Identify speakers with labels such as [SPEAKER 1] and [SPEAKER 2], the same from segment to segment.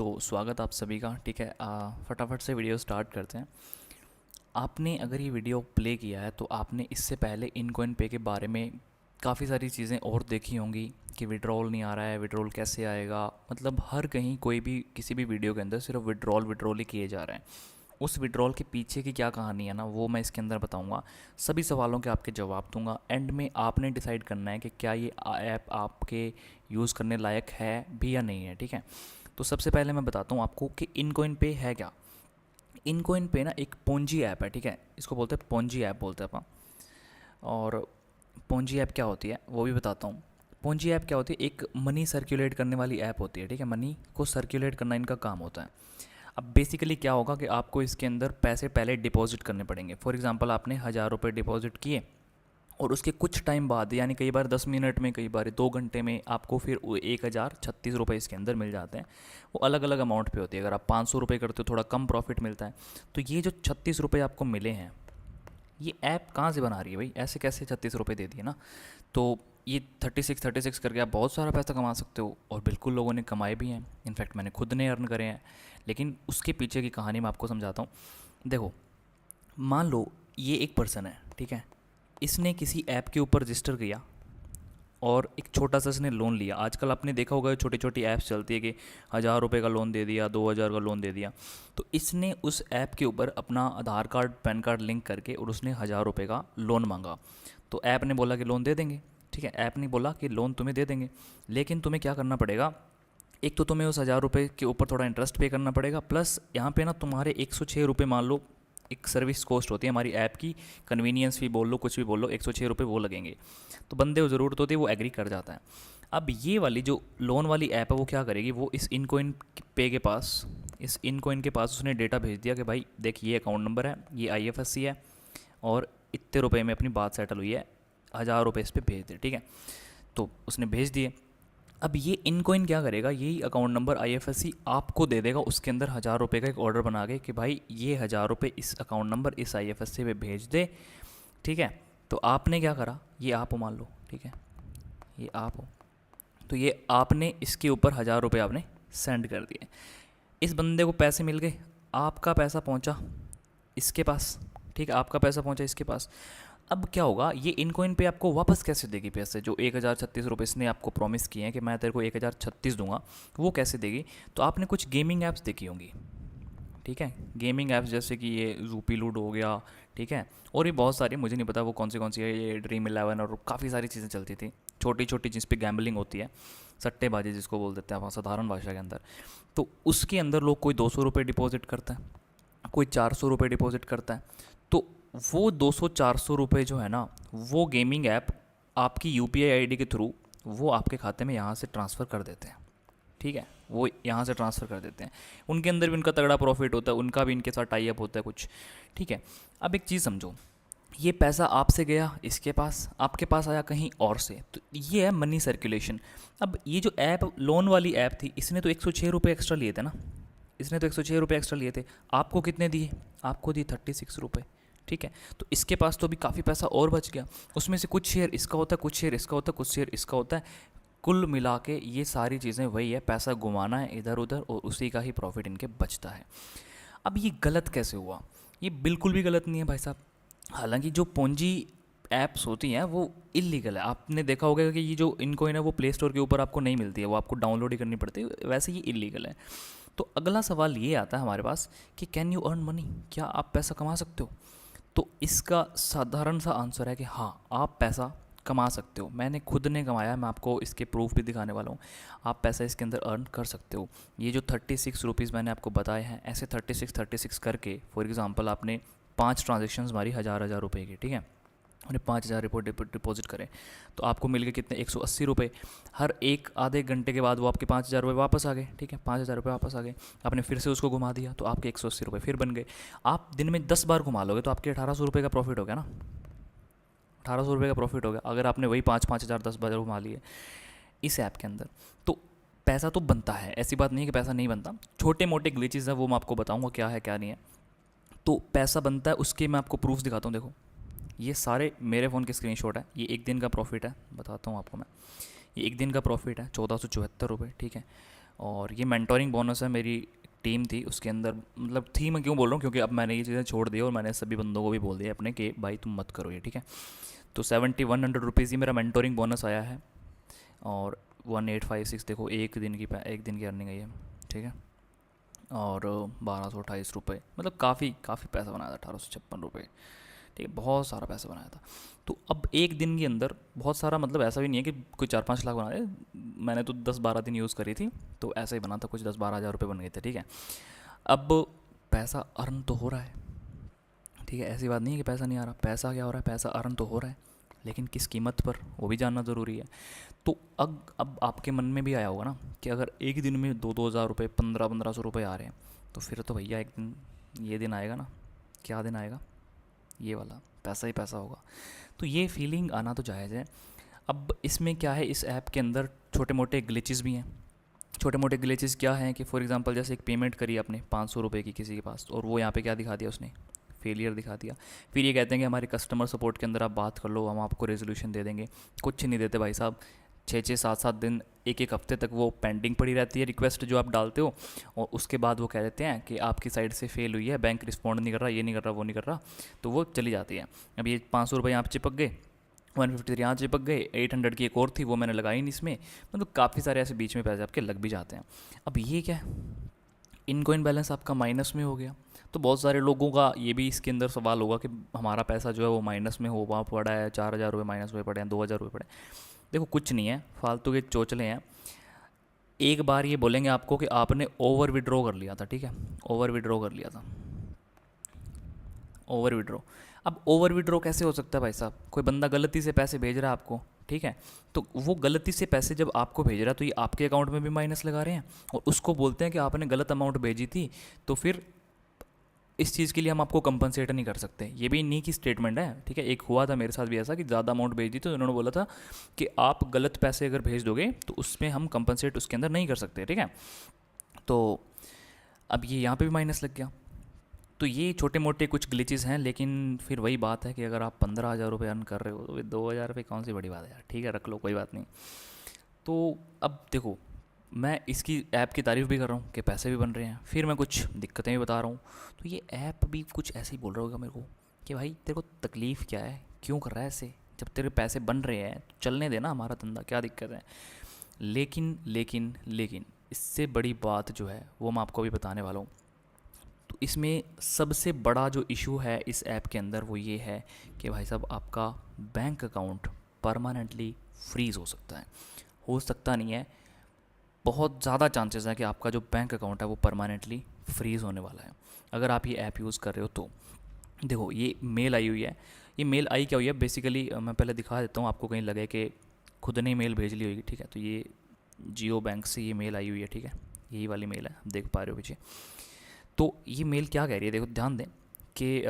[SPEAKER 1] तो स्वागत आप सभी का। ठीक है, फटाफट से वीडियो स्टार्ट करते हैं। आपने अगर ये वीडियो प्ले किया है तो आपने इससे पहले इनकॉइन पे के बारे में काफ़ी सारी चीज़ें और देखी होंगी कि विड्रॉल नहीं आ रहा है, विड्रॉल कैसे आएगा। मतलब हर कहीं कोई भी किसी भी वीडियो के अंदर सिर्फ विड्रॉल विड्रॉल ही किए जा रहे हैं। उस विड्रॉल के पीछे की क्या कहानी है ना, वो मैं इसके अंदर बताऊंगा। सभी सवालों के आपके जवाब दूंगा। एंड में आपने डिसाइड करना है कि क्या ये ऐप आपके यूज़ करने लायक है भी या नहीं है। ठीक है, तो सबसे पहले मैं बताता हूँ आपको कि इनकॉइन पे है क्या। इनकॉइन पे ना एक पोंजी ऐप है। ठीक है, इसको बोलते हैं पोंजी ऐप बोलते हैं अपन। और पोंजी ऐप क्या होती है वो भी बताता हूँ। पोंजी ऐप क्या होती है? एक मनी सर्कुलेट करने वाली ऐप होती है। ठीक है, मनी को सर्कुलेट करना इनका काम होता है। अब बेसिकली क्या होगा कि आपको इसके अंदर पैसे पहले डिपॉजिट करने पड़ेंगे। फॉर एग्जांपल आपने 1,000 रुपये डिपॉजिट किए और उसके कुछ टाइम बाद, यानी कई बार 10 मिनट में, कई बार 2 घंटे में, आपको फिर 1,036 रुपये इसके अंदर मिल जाते हैं। वो अलग अलग अमाउंट पे होती है। अगर आप 500 रुपये करते हो थोड़ा कम प्रॉफिट मिलता है। तो ये जो 36 रुपये आपको मिले हैं, ये ऐप कहाँ से बना रही है भाई? ऐसे कैसे 36 रुपये दे दिए ना। तो ये 36 करके आप बहुत सारा पैसा कमा सकते हो, और बिल्कुल लोगों ने कमाए भी हैं। इनफैक्ट मैंने खुद ने अर्न करे हैं। लेकिन उसके पीछे की कहानी मैं आपको समझाता हूँ। देखो, मान लो ये एक पर्सन है। ठीक है, इसने किसी ऐप के ऊपर रजिस्टर किया और एक छोटा सा इसने लोन लिया। आजकल आपने देखा होगा छोटी छोटी ऐप्स चलती है कि 1,000 रुपये का लोन दे दिया, 2,000 का लोन दे दिया। तो इसने उस ऐप के ऊपर अपना आधार कार्ड पैन कार्ड लिंक करके और उसने 1,000 रुपये का लोन मांगा। तो ऐप ने बोला कि लोन दे देंगे। ठीक है, ऐप ने बोला कि लोन तुम्हें दे देंगे, लेकिन तुम्हें क्या करना पड़ेगा? एक तो तुम्हें उस 1,000 रुपये के ऊपर थोड़ा इंटरेस्ट पे करना पड़ेगा, प्लस यहाँ पे ना तुम्हारे 106 रुपये मान लो एक सर्विस कॉस्ट होती है हमारी ऐप की। कन्वीनियंस भी बोल लो, कुछ भी बोल लो, 106 रुपये वो लगेंगे। तो बंदे को ज़रूरत होती है, वो एग्री कर जाता है। अब ये वाली जो लोन वाली ऐप है वो क्या करेगी? वो इस इनकॉइन पे के पास, इस इनकॉइन के पास उसने डेटा भेज दिया कि भाई देख, ये अकाउंट नंबर है, ये IFSC है, और इतने रुपये में अपनी बात सेटल हुई है, 1,000 रुपये इस पर भेज दे। ठीक है, तो उसने भेज दिए। अब ये इनकॉइन क्या करेगा? यही अकाउंट नंबर IFSC आपको दे देगा, उसके अंदर 1,000 रुपये का एक ऑर्डर बना के कि भाई ये 1,000 रुपये इस अकाउंट नंबर इस IFSC पे भेज दे। ठीक है, तो आपने क्या करा? ये आप हो मान लो। ठीक है, ये आप हो, तो ये आपने इसके ऊपर 1,000 रुपये आपने सेंड कर दिए। इस बंदे को पैसे मिल गए, आपका पैसा पहुंचा इसके पास। ठीक है, आपका पैसा पहुंचा इसके पास। अब क्या होगा? ये इनकॉइन पे आपको वापस कैसे देगी पैसे? जो 1,036 रुपये इसने आपको प्रॉमिस किए हैं कि मैं तेरे को 1,036 दूंगा, वो कैसे देगी? तो आपने कुछ गेमिंग ऐप्स देखी होंगी। ठीक है, गेमिंग ऐप्स जैसे कि ये रूपी लूड हो गया। ठीक है, और ये बहुत सारी, मुझे नहीं पता वो कौन सी है, ये ड्रीम 11 और काफ़ी सारी चीज़ें चलती थी छोटी छोटी, जिस पे गैम्बलिंग होती है, सट्टेबाजी जिसको बोल देते हैं साधारण भाषा के अंदर। तो उसके अंदर लोग कोई 200 रुपये डिपॉजिट करता है, कोई 400 रुपये डिपॉजिट करता है। तो वो 200-400 रुपये जो है ना, वो गेमिंग ऐप आपकी UPI ID के थ्रू वो आपके खाते में यहाँ से ट्रांसफ़र कर देते हैं। ठीक है, वो यहाँ से ट्रांसफ़र कर देते हैं। उनके अंदर भी उनका तगड़ा प्रॉफिट होता है, उनका भी इनके साथ टाई अप होता है कुछ। ठीक है, अब एक चीज़ समझो, ये पैसा आपसे गया इसके पास, आपके पास आया कहीं और से, तो ये है मनी सर्कुलेशन। अब ये जो ऐप लोन वाली ऐप थी, इसने तो 106 रुपये एक्स्ट्रा लिए थे ना, इसने तो 106 रुपये एक्स्ट्रा लिए थे। आपको कितने दिए? आपको दिए 36 रुपये। ठीक है, तो इसके पास तो अभी काफ़ी पैसा और बच गया। उसमें से कुछ शेयर इसका होता है, कुछ शेयर इसका होता है, कुछ शेयर इसका होता है। कुल मिला के ये सारी चीज़ें वही है, पैसा घुमाना है इधर उधर, और उसी का ही प्रॉफिट इनके बचता है। अब ये गलत कैसे हुआ? ये बिल्कुल भी गलत नहीं है भाई साहब। हालांकि जो पूंजी ऐप्स होती हैं वो इलीगल है। आपने देखा होगा कि ये जो इनकॉइन है वो प्ले स्टोर के ऊपर आपको नहीं मिलती है, वो आपको डाउनलोड ही करनी पड़ती है, वैसे ये इलीगल है। तो अगला सवाल ये आता है हमारे पास कि कैन यू अर्न मनी? क्या आप पैसा कमा सकते हो? तो इसका साधारण सा आंसर है कि हाँ, आप पैसा कमा सकते हो। मैंने खुद ने कमाया है, मैं आपको इसके प्रूफ भी दिखाने वाला हूँ। आप पैसा इसके अंदर अर्न कर सकते हो। ये जो 36 रुपीज़ मैंने आपको बताए हैं, ऐसे 36 करके, फॉर एग्ज़ाम्पल आपने 5 ट्रांजेक्शन्स मारी 1,000 रुपये की। ठीक है, उन्हें 5,000 डिपॉजिट करें, तो आपको मिल गए कितने? 180 रुपये। हर एक आधे घंटे के बाद वो आपके 5,000 रुपये वापस आ गए। ठीक है, 5,000 रुपये वापस आ गए। आपने फिर से उसको घुमा दिया तो आपके 180 रुपये फिर बन गए। आप दिन में 10 बार घुमा लोगे तो आपके 1,800 रुपये का प्रॉफिट हो गया ना। 1,800 रुपये का प्रॉफिट हो गया अगर आपने वही 5-5 हज़ार 10 बार घुमा लिए इस ऐप के अंदर। तो पैसा तो बनता है, ऐसी बात नहीं है कि पैसा नहीं बनता। छोटे मोटे ग्लिचेस हैं वो मैं आपको बताऊंगा क्या है क्या नहीं है। तो पैसा बनता है, उसके मैं आपको प्रूफ दिखाता हूँ। देखो, ये सारे मेरे फ़ोन के स्क्रीनशॉट है। ये एक दिन का प्रॉफिट है, बताता हूँ आपको मैं। ये एक दिन का प्रॉफिट है 1,474 रुपये। ठीक है, और ये मेंटोरिंग बोनस है, मेरी टीम थी उसके अंदर, मतलब थी मैं क्यों बोल रहा हूँ, क्योंकि अब मैंने ये चीज़ें छोड़ दी और मैंने सभी बंदों को भी बोल दिया अपने कि भाई तुम मत करो ये, ठीक है। तो 7100 रुपीज़ ही मेरा मेंटोरिंग बोनस आया है। और 1856 देखो एक दिन की अर्निंग है ये, ठीक है। और 1228 रुपये, मतलब काफ़ी काफ़ी पैसा बनाया था, 1856 रुपये, ठीक है, बहुत सारा पैसा बनाया था। तो अब एक दिन के अंदर बहुत सारा, मतलब ऐसा भी नहीं है कि कोई 4-5 लाख बना रहे, मैंने तो 10-12 दिन यूज़ करी थी, तो ऐसा ही बना था, कुछ 10-12 हज़ार रुपये बन गए थे, ठीक है। अब पैसा अर्न तो हो रहा है, ठीक है, ऐसी बात नहीं है कि पैसा नहीं आ रहा, पैसा क्या हो रहा है, पैसा अर्न तो हो रहा है, लेकिन किस कीमत पर, वो भी जानना ज़रूरी है। तो अब आपके मन में भी आया होगा ना कि अगर एक दिन में 2-2 हज़ार रुपये, 1500-1500 रुपये आ रहे हैं, तो फिर तो भैया एक दिन ये दिन आएगा ना, क्या दिन आएगा, ये वाला पैसा ही पैसा होगा। तो ये फीलिंग आना तो जायज़ है। अब इसमें क्या है, इस ऐप के अंदर छोटे मोटे ग्लिचेस भी हैं। छोटे मोटे ग्लिचेस क्या हैं कि फॉर एग्जांपल जैसे एक पेमेंट करी आपने 500 रुपये की किसी के पास, और वो यहाँ पे क्या दिखा दिया उसने, फेलियर दिखा दिया। फिर ये कहते हैं कि हमारे कस्टमर सपोर्ट के अंदर आप बात कर लो, हम आपको रेजोल्यूशन दे देंगे। कुछ नहीं देते भाई साहब, 6-6 7-7 दिन, एक हफ्ते तक वो पेंडिंग पड़ी रहती है रिक्वेस्ट जो आप डालते हो, और उसके बाद वो कह देते हैं कि आपकी साइड से फेल हुई है, बैंक रिस्पॉन्ड नहीं कर रहा, ये नहीं कर रहा, वो नहीं कर रहा, तो वो चली जाती है। अब ये 500 रुपये यहाँ पर चिपक गए, 153 यहाँ चिपक गए, 800 की एक और थी वो मैंने लगाई नहीं इसमें, मतलब काफ़ी सारे ऐसे बीच में पैसे आपके लग भी जाते हैं। अब ये क्या है, इनकॉइन बैलेंस आपका माइनस में हो गया। तो बहुत सारे लोगों का ये भी इसके अंदर सवाल होगा कि हमारा पैसा जो है वो माइनस में हो वहाँ पड़ा है, 4000 रुपये माइनस में पड़े हैं, 2000 रुपये पड़े हैं। देखो कुछ नहीं है, फालतू के चोचले हैं। एक बार ये बोलेंगे आपको कि आपने ओवर विड्रॉ कर लिया था, ठीक है, ओवर विड्रॉ कर लिया था, ओवर विड्रॉ। अब ओवर विड्रॉ कैसे हो सकता है भाई साहब, कोई बंदा गलती से पैसे भेज रहा है आपको, ठीक है, तो वो गलती से पैसे जब आपको भेज रहा है तो ये आपके अकाउंट में भी माइनस लगा रहे हैं, और उसको बोलते हैं कि आपने गलत अमाउंट भेजी थी, तो फिर इस चीज़ के लिए हम आपको कंपनसेट नहीं कर सकते। ये भी नहीं की स्टेटमेंट है, ठीक है। एक हुआ था मेरे साथ भी ऐसा कि ज़्यादा अमाउंट भेज दी, तो उन्होंने बोला था कि आप गलत पैसे अगर भेज दोगे तो उसमें हम कंपनसेट उसके अंदर नहीं कर सकते, ठीक है। तो अब ये यहाँ पे भी माइनस लग गया। तो ये छोटे मोटे कुछ ग्लिचेस हैं, लेकिन फिर वही बात है कि अगर आप 15,000 रुपये अर्न कर रहे हो तो 2,000 रुपये कौन सी बड़ी बात है यार, ठीक है, रख लो, कोई बात नहीं। तो अब देखो, मैं इसकी ऐप की तारीफ़ भी कर रहा हूँ कि पैसे भी बन रहे हैं, फिर मैं कुछ दिक्कतें भी बता रहा हूँ। तो ये ऐप भी कुछ ऐसे ही बोल रहा होगा मेरे को कि भाई तेरे को तकलीफ़ क्या है, क्यों कर रहा है ऐसे, जब तेरे पैसे बन रहे हैं तो चलने देना हमारा धंधा, क्या दिक्कत है। लेकिन लेकिन लेकिन इससे बड़ी बात जो है वो मैं आपको अभी बताने वाला हूँ। तो इसमें सबसे बड़ा जो इशू है इस ऐप के अंदर वो ये है कि भाई साहब आपका बैंक अकाउंट परमानेंटली फ्रीज़ हो सकता है। हो सकता नहीं है, बहुत ज़्यादा चांसेस है कि आपका जो बैंक अकाउंट है वो परमानेंटली फ्रीज़ होने वाला है अगर आप ये ऐप यूज़ कर रहे हो तो। देखो ये मेल आई हुई है, ये मेल आई क्या हुई है बेसिकली, मैं पहले दिखा देता हूँ आपको, कहीं लगे कि खुद ने मेल भेज ली होगी, ठीक है। तो ये जियो बैंक से ये मेल आई हुई है, ठीक है, यही वाली मेल है, देख पा रहे हो पीछे। तो ये मेल क्या कह रही है, देखो ध्यान दें कि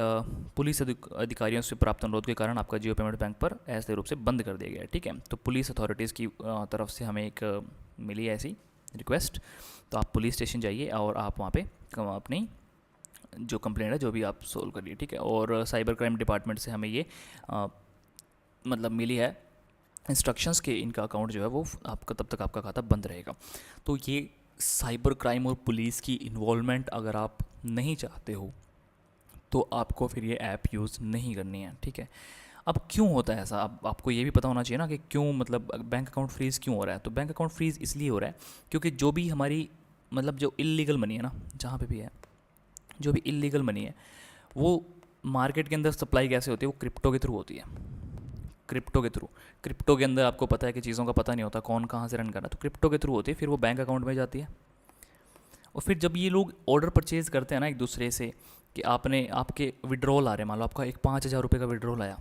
[SPEAKER 1] पुलिस अधिकारियों से प्राप्त अनुरोध के कारण आपका जियो पेमेंट बैंक पर अस्थायी रूप से बंद कर दिया गया है, ठीक है। तो पुलिस अथॉरिटीज़ की तरफ से हमें एक मिली है ऐसी रिक्वेस्ट। तो आप पुलिस स्टेशन जाइए और आप वहाँ पे अपनी जो कंप्लेंट है जो भी आप सोल्व करिए, ठीक है। और साइबर क्राइम डिपार्टमेंट से हमें ये मतलब मिली है इंस्ट्रक्शंस के इनका अकाउंट जो है वो आपका तब तक आपका खाता बंद रहेगा। तो ये साइबर क्राइम और पुलिस की इन्वॉल्वमेंट अगर आप नहीं चाहते हो तो आपको फिर ये ऐप यूज़ नहीं करनी है, ठीक है। अब क्यों होता है ऐसा, अब आपको ये भी पता होना चाहिए ना कि क्यों, मतलब बैंक अकाउंट फ्रीज़ क्यों हो रहा है। तो बैंक अकाउंट फ्रीज़ इसलिए हो रहा है क्योंकि जो भी हमारी, मतलब जो इल्लीगल मनी है ना, जहाँ पे भी है, जो भी इल्लीगल मनी है वो मार्केट के अंदर सप्लाई कैसे होती है, वो क्रिप्टो के थ्रू होती है। क्रिप्टो के थ्रू, क्रिप्टो के अंदर आपको पता है कि चीज़ों का पता नहीं होता कौन कहाँ से रन कर रहा है, तो क्रिप्टो के थ्रू होती है, फिर वो बैंक अकाउंट में जाती है। और फिर जब ये लोग ऑर्डर परचेज़ करते हैं ना एक दूसरे से कि आपने, आपके विड्रॉल आ रहे हैं, मान लो आपका एक 5,000 रुपये का विड्रॉल आया,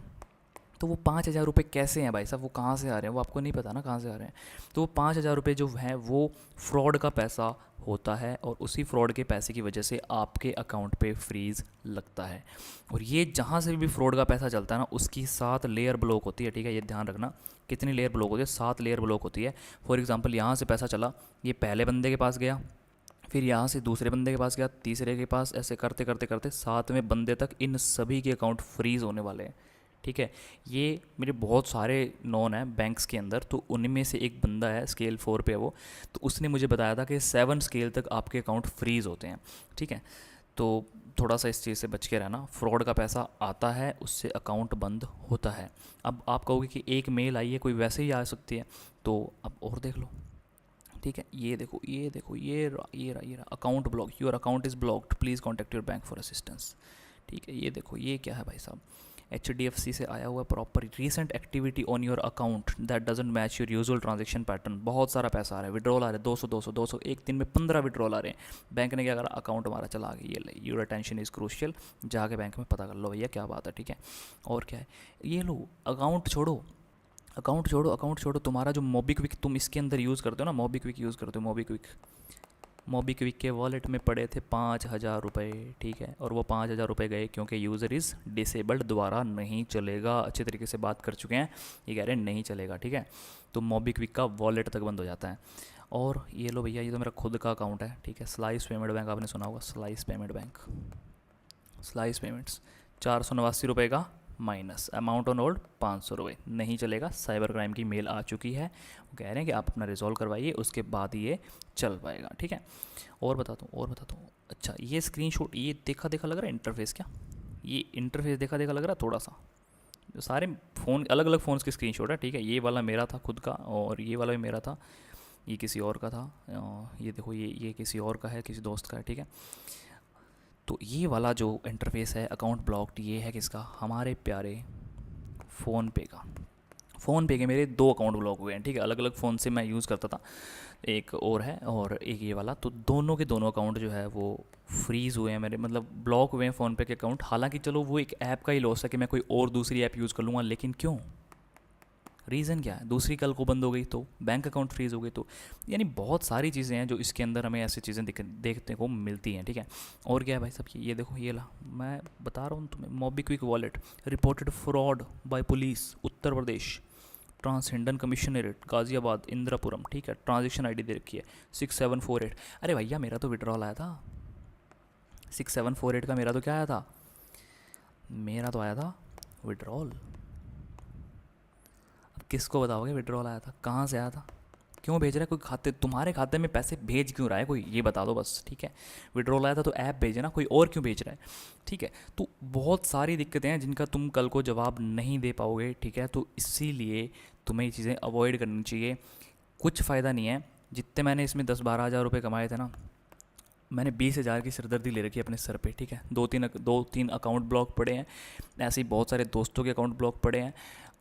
[SPEAKER 1] तो वो 5,000 रुपये कैसे हैं भाई साहब, वो कहाँ से आ रहे हैं, वो आपको नहीं पता ना कहाँ से आ रहे हैं। तो वो 5,000 रुपये जो है वो फ्रॉड का पैसा होता है, और उसी फ्रॉड के पैसे की वजह से आपके अकाउंट पे फ्रीज़ लगता है। और ये जहाँ से भी फ्रॉड का पैसा चलता है ना उसकी 7 लेयर ब्लॉक होती है, ठीक है, ये ध्यान रखना। कितनी लेयर ब्लॉक होती है, 7 लेयर ब्लॉक होती है। फॉर एग्ज़ाम्पल यहाँ से पैसा चला, ये पहले बंदे के पास गया, फिर यहाँ से दूसरे बंदे के पास गया, तीसरे के पास, ऐसे करते करते करते 7वें बंदे तक इन सभी के अकाउंट फ्रीज़ होने वाले हैं, ठीक है। ये मेरे बहुत सारे नॉन हैं बैंक्स के अंदर, तो उनमें से एक बंदा है, स्केल 4 पे है वो, तो उसने मुझे बताया था कि 7 स्केल तक आपके अकाउंट फ्रीज़ होते हैं। ठीक है। तो थोड़ा सा इस चीज़ से बच के रहना, फ्रॉड का पैसा आता है, उससे अकाउंट बंद होता है। अब आप कहोगे कि एक मेल आई है, कोई वैसे ही आ सकती है, तो अब और देख लो। ठीक है, ये देखो, ये देखो, ये रहा account block, your account is blocked, please contact your bank for assistance. ठीक है, ये देखो, ये क्या है भाई साहब, HDFC से आया हुआ proper recent activity on your account that doesn't match your usual transaction pattern. बहुत सारा पैसा आ रहा है, विड्रॉल आ रहा है, 200 एक दिन में 15 विड्रॉल आ रहे हैं। बैंक ने क्या करा, अकाउंट हमारा चला गया, ये ले, योर अटेंशन इज़ क्रूशियल, जाके बैंक में पता कर लो भैया क्या बात है। ठीक है, और क्या है, ये लो, अकाउंट छोड़ो, तुम्हारा जो मोबीक्विक तुम इसके अंदर यूज़ करते हो ना, मोबीक्विक यूज़ करते हो, मोबीक्विक के वॉलेट में पड़े थे 5,000 रुपये। ठीक है, और वो 5,000 रुपये गए क्योंकि यूज़र इज़ डिसेबल्ड, दोबारा नहीं चलेगा। अच्छे तरीके से बात कर चुके हैं, ये कह रहे हैं नहीं चलेगा। ठीक है, तो मोबीक्विक का वॉलेट तक बंद हो जाता है। और ये लो भैया, ये तो मेरा खुद का अकाउंट है। ठीक है, स्लाइस पेमेंट बैंक, आपने सुना होगा, slice payment bank, slice payments, 489 रुपये का माइनस, अमाउंट ऑन होल्ड 500 रुपये, नहीं चलेगा। साइबर क्राइम की मेल आ चुकी है, वो कह रहे हैं कि आप अपना रिजॉल्व करवाइए, उसके बाद ये चल पाएगा। ठीक है, और बताता हूँ। अच्छा, ये स्क्रीनशॉट, ये देखा देखा लग रहा है इंटरफेस, क्या ये इंटरफेस देखा देखा लग रहा है थोड़ा सा। जो सारे फ़ोन, अलग अलग फ़ोन्स की स्क्रीनशॉट है। ठीक है, ये वाला मेरा था खुद का, और ये वाला भी मेरा था, ये किसी और का था। ये देखो, ये किसी और का है, किसी दोस्त का है। ठीक है, तो ये वाला जो इंटरफेस है अकाउंट ब्लॉक्ड, ये है किसका, हमारे प्यारे फ़ोनपे का। फ़ोनपे के मेरे 2 अकाउंट ब्लॉक हुए हैं। ठीक है, अलग अलग फ़ोन से मैं यूज़ करता था, एक और है और एक ये वाला, तो दोनों के दोनों अकाउंट जो है वो फ्रीज़ हुए हैं मेरे, मतलब ब्लॉक हुए हैं फ़ोनपे के अकाउंट। हालांकि चलो वो एक ऐप का ही लॉस है कि मैं कोई और दूसरी ऐप यूज़ कर लूँगा, लेकिन क्यों, रीज़न क्या है, दूसरी कल को बंद हो गई तो, बैंक अकाउंट फ्रीज़ हो गई तो, यानी बहुत सारी चीज़ें हैं जो इसके अंदर हमें ऐसी चीज़ें देखने को मिलती हैं। ठीक है, और क्या है भाई साहब, ये देखो, ये ला, मैं बता रहा हूँ तुम्हें, MobiKwik wallet reported fraud by police Uttar Pradesh, Trans Hindon commissionerate Ghaziabad Indirapuram. ठीक है, ट्रांजेक्शन आईडी दे रखी है 6748। अरे भैया, मेरा तो विड्रॉल आया था 6748 का, मेरा तो क्या आया था, मेरा तो आया था विड्रॉल। अब किसको बताओगे विड्रॉल आया था, कहाँ से आया था, क्यों भेज रहा है कोई, खाते तुम्हारे खाते में पैसे भेज क्यों रहा है कोई, ये बता दो बस। ठीक है, विड्रॉल आया था तो ऐप भेजे ना, कोई और क्यों भेज रहा है। ठीक है, तो बहुत सारी दिक्कतें हैं जिनका तुम कल को जवाब नहीं दे पाओगे। ठीक है, तो इसीलिए तुम्हें ये चीज़ें अवॉइड करनी चाहिए, कुछ फ़ायदा नहीं है। जितने मैंने इसमें 10-12 हज़ार रुपये कमाए थे ना, मैंने 20,000 की सिरदर्दी ले रखी है अपने सर पे। ठीक है, दो तीन अकाउंट ब्लॉक पड़े हैं, ऐसे ही बहुत सारे दोस्तों के अकाउंट ब्लॉक पड़े हैं,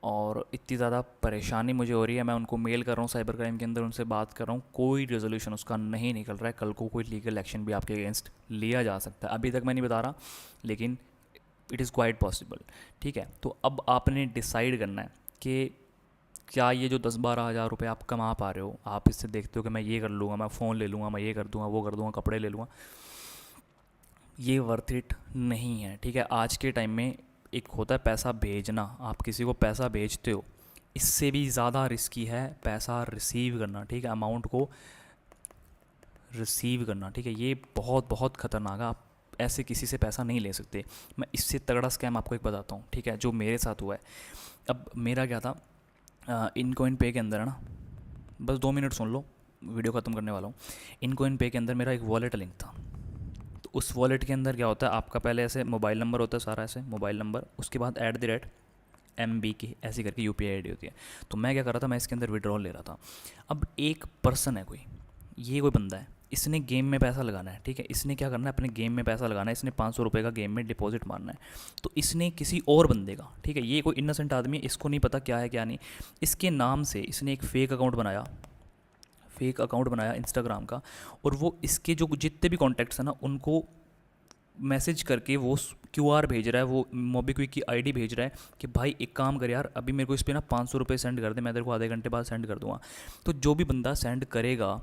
[SPEAKER 1] और इतनी ज़्यादा परेशानी मुझे हो रही है, मैं उनको मेल कर रहा हूँ साइबर क्राइम के अंदर, उनसे बात कर रहा हूँ, कोई रेजोल्यूशन उसका नहीं निकल रहा है। कल को कोई लीगल एक्शन भी आपके अगेंस्ट लिया जा सकता है, अभी तक मैं नहीं बता रहा, लेकिन इट इज़ क्वाइट पॉसिबल। ठीक है, तो अब आपने डिसाइड करना है कि क्या ये जो 10-12 हज़ार रुपये आप कमा पा रहे हो, आप इससे देखते हो कि मैं ये कर लूँगा, मैं फ़ोन ले लूँगा, मैं ये कर दूँगा, वो कर दूँगा, कपड़े ले लूँगा, ये वर्थ इट नहीं है। ठीक है, आज के टाइम में एक होता है पैसा भेजना, आप किसी को पैसा भेजते हो, इससे भी ज़्यादा रिस्की है पैसा रिसीव करना। ठीक है, अमाउंट को रिसीव करना। ठीक है, ये बहुत बहुत ख़तरनाक है, आप ऐसे किसी से पैसा नहीं ले सकते। मैं इससे तगड़ा स्कैम आपको एक बताता हूँ। ठीक है, जो मेरे साथ हुआ है। अब मेरा क्या था, इनकॉइन पे के अंदर है ना, बस 2 मिनट सुन लो, वीडियो ख़त्म करने वाला हूँ। इनकॉइन पे के अंदर मेरा एक वॉलेट लिंक था, तो उस वॉलेट के अंदर क्या होता है, आपका पहले ऐसे मोबाइल नंबर होता है, सारा ऐसे मोबाइल नंबर, उसके बाद @ MB की ऐसी करके UPI ID होती है। तो मैं क्या कर रहा था, मैं इसके अंदर विड्रॉल ले रहा था। अब एक पर्सन है कोई, ये कोई बंदा है, इसने गेम में पैसा लगाना है। ठीक है, इसने क्या करना है, अपने गेम में पैसा लगाना है, इसने 500 रुपये का गेम में डिपॉजिट मारना है। तो इसने किसी और बंदे का, ठीक है, ये कोई इनोसेंट आदमी है, इसको नहीं पता क्या है क्या नहीं, इसके नाम से इसने एक फेक अकाउंट बनाया इंस्टाग्राम का, और वो इसके जो जितने भी कॉन्टैक्ट्स हैं ना, उनको मैसेज करके वो QR भेज रहा है, वो मोबीक्विक की ID भेज रहा है कि भाई एक काम कर यार, अभी मेरे को इस पर ना 500 रुपये सेंड कर दे, मैं तेरे को आधे घंटे बाद सेंड कर दूँगा। तो जो भी बंदा सेंड करेगा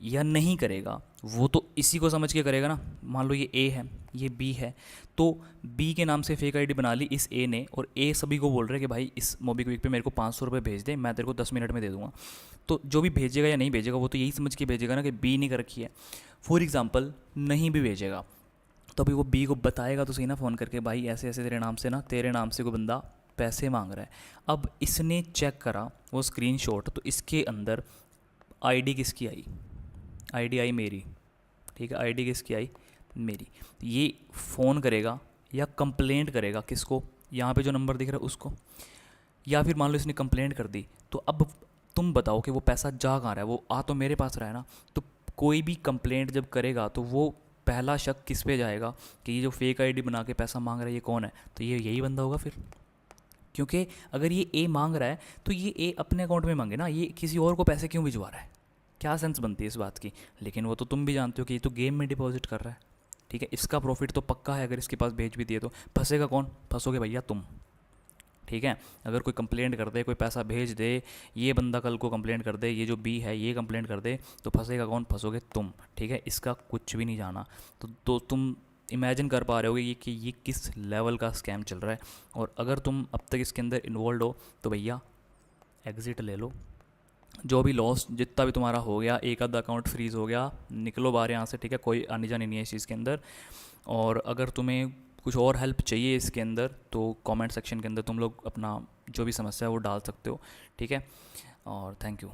[SPEAKER 1] या नहीं करेगा, वो तो इसी को समझ के करेगा ना। मान लो ये A है, ये B है, तो B के नाम से फेक ID बना ली इस A ने, और A सभी को बोल रहा है कि भाई इस मोबीक्विक पे मेरे को 500 रुपये भेज दे, मैं तेरे को 10 मिनट में दे दूँगा। तो जो भी भेजेगा या नहीं भेजेगा, वो तो यही समझ के भेजेगा ना कि B नहीं कर रखी है। फॉर एग्ज़ाम्पल नहीं भी भेजेगा, तो अभी वो B को बताएगा तो सही ना फ़ोन करके, भाई ऐसे ऐसे तेरे नाम से कोई बंदा पैसे मांग रहा है। अब इसने चेक करा वो स्क्रीनशॉट, तो इसके अंदर आईडी किसकी आई? आईडी आई मेरी, ठीक है, आईडी किसकी आई? मेरी। ये फ़ोन करेगा या कंप्लेंट करेगा किसको? यहाँ पे जो नंबर दिख रहा है उसको। या फिर मान लो इसने कंप्लेंट कर दी, तो अब तुम बताओ कि वो पैसा जा कहाँ रहा है? वो आ तो मेरे पास रहा है ना। तो कोई भी कंप्लेंट जब करेगा तो वो पहला शक किस पे जाएगा कि ये जो फेक आईडी बना के पैसा मांग रहा है ये कौन है? तो ये यही बंदा होगा फिर। क्योंकि अगर ये ए मांग रहा है तो ये ए अपने अकाउंट में मांगे ना, ये किसी और को पैसे क्यों भिजवा रहा है? क्या सेंस बनती है इस बात की? लेकिन वो तो तुम भी जानते हो कि ये तो गेम में डिपॉजिट कर रहा है, ठीक है, इसका प्रॉफिट तो पक्का है। अगर इसके पास भेज भी दिए तो फंसेगा कौन? फंसोगे भैया तुम, ठीक है। अगर कोई कंप्लेंट कर दे, कोई पैसा भेज दे, ये बंदा कल को कंप्लेंट कर दे, ये जो बी है ये कंप्लेंट कर दे, तो फंसेगा कौन? फंसोगे तुम, ठीक है। इसका कुछ भी नहीं जाना। तो तुम इमेजिन कर पा रहे होगे कि ये किस लेवल का स्कैम चल रहा है। और अगर तुम अब तक इसके अंदर इन्वॉल्व हो तो भैया एग्ज़िट ले लो। जो भी लॉस जितना भी तुम्हारा हो गया, एक आधा अकाउंट फ्रीज़ हो गया, निकलो बाहर यहाँ से, ठीक है। कोई आनी जानी नहीं है इस चीज़ के अंदर। और अगर तुम्हें कुछ और हेल्प चाहिए इसके अंदर तो कमेंट सेक्शन के अंदर तुम लोग अपना जो भी समस्या है वो डाल सकते हो, ठीक है। और थैंक यू।